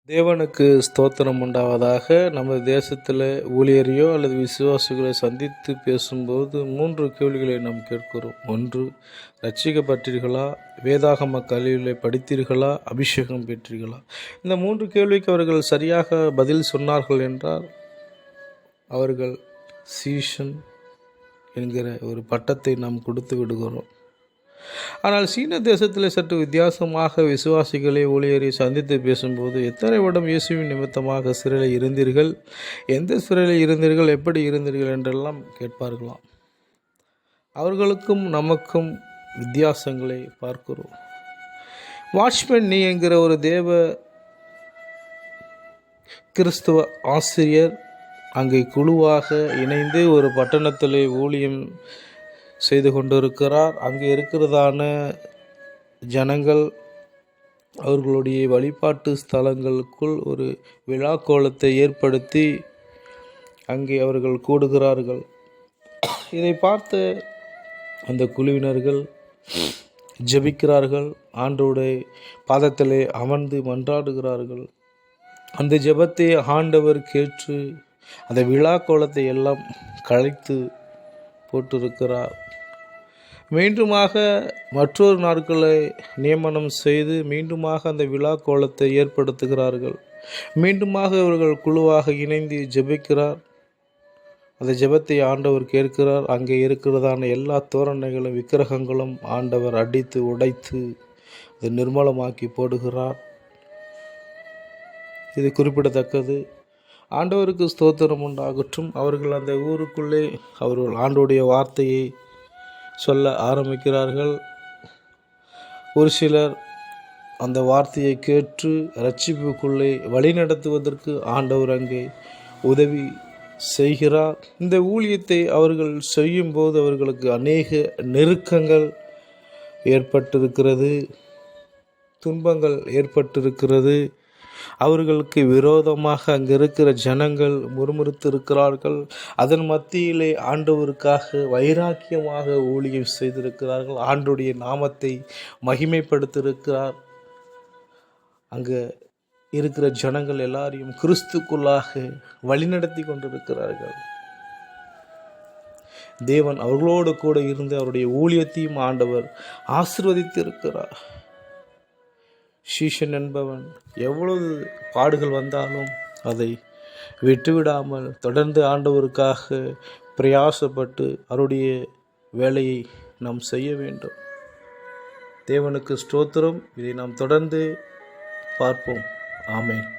தேவனுக்கு ஸ்தோத்திரம் உண்டாவதாக. நமது தேசத்தில் ஊழியரையோ அல்லது விசுவாசிகளை சந்தித்து பேசும்போது 3 கேள்விகளை நாம் கேட்கிறோம். 1, ரட்சிக்கப்பட்டீர்களா? வேதாகம கல்விகளை படித்தீர்களா? அபிஷேகம் பெற்றீர்களா? இந்த 3 கேள்விக்கு அவர்கள் சரியாக பதில் சொன்னார்கள் என்றால் அவர்கள் சீஷன் என்கிற ஒரு பட்டத்தை நாம் கொடுத்து விடுகிறோம். ஆனால் சீன தேசத்தில் சற்று வித்தியாசமாக விசுவாசிகளை ஊழியரை சந்தித்து பேசும்போது, எத்தனை வருடம் இயேசுவின் நிமித்தமாக சிறையில் இருந்தீர்கள்? எந்த சிறையில் இருந்தீர்கள்? எப்படி இருந்தீர்கள்? என்றெல்லாம் கேட்பார்களாம். அவர்களுக்கும் நமக்கும் வித்தியாசங்களை பார்க்கிறோம். வாட்ச்மேன் நீ என்கிற ஒரு தேவ கிறிஸ்துவ ஆசிரியர் அங்கே குழுவாக இணைந்து ஒரு பட்டணத்தில் ஊழியம் செய்து கொண்டிருக்கிறார். அங்கே இருக்கிறதான ஜனங்கள் அவர்களுடைய வழிபாட்டு ஸ்தலங்களுக்குள் ஒரு விழா கோலத்தை ஏற்படுத்தி அங்கே அவர்கள் கூடுகிறார்கள். இதை பார்த்த அந்த குழுவினர்கள் ஜெபிக்கிறார்கள். ஆண்டவருடைய பாதத்திலே அமர்ந்து மன்றாடுகிறார்கள். அந்த ஜெபத்தை ஆண்டவர் கேட்டு அந்த விழா கோலத்தை எல்லாம் கலைத்து போட்டிருக்கிறார். மீண்டுமாக மற்றொரு நாட்களை நியமனம் செய்து மீண்டுமாக அந்த விழா கோலத்தை ஏற்படுத்துகிறார்கள். மீண்டுமாக இவர்கள் குழுவாக இணைந்து ஜெபிக்கிறார். அந்த ஜெபத்தை ஆண்டவர் கேட்கிறார். அங்கே இருக்கிறதான எல்லா தோரணைகளும் விக்கிரகங்களும் ஆண்டவர் அடித்து உடைத்து அதை நிர்மூலமாக்கி போடுகிறார். இது குறிப்பிடத்தக்கது. ஆண்டவருக்கு ஸ்தோத்திரம் உண்டாகட்டும். அவர்கள் அந்த ஊருக்குள்ளே அவர்கள் ஆண்டவருடைய வார்த்தையை சொல்ல ஆரம்பிக்கிறார்கள். ஒரு சிலர் அந்த வார்த்தையை கேட்டு இரட்சிப்புக்குள்ளே வழிநடத்துவதற்கு ஆண்டவர் அங்கே உதவி செய்கிறார். இந்த ஊழியத்தை அவர்கள் செய்யும்போது அவர்களுக்கு அநேக நெருக்கங்கள் ஏற்பட்டிருக்கிறது, துன்பங்கள் ஏற்பட்டிருக்கிறது. அவர்களுக்கு விரோதமாக அங்கே இருக்கிற ஜனங்கள் முறுமுறுத்திருக்கிறார்கள். அதன் மத்தியிலே ஆண்டவருக்காக வைராக்கியமாக ஊழியம் செய்திருக்கிறார்கள். ஆண்டவருடைய நாமத்தை மகிமைப்படுத்தியிருக்கிறார். அங்கே இருக்கிற ஜனங்கள் எல்லாரையும் கிறிஸ்துக்குள்ளாக வழிநடத்தி கொண்டிருக்கிறார்கள். தேவன் அவர்களோடு கூட இருந்து அவருடைய ஊழியத்தையும் ஆண்டவர் ஆசீர்வதித்திருக்கிறார். சீஷன் என்பவன் எவ்வளவு பாடுகள் வந்தாலும் அதை விட்டுவிடாமல் தொடர்ந்து ஆண்டவருக்காக பிரயாசப்பட்டு அவருடைய வேலையை நாம் செய்ய வேண்டும். தேவனுக்கு ஸ்தோத்திரம். இதை நாம் தொடர்ந்து பார்ப்போம். ஆமென்.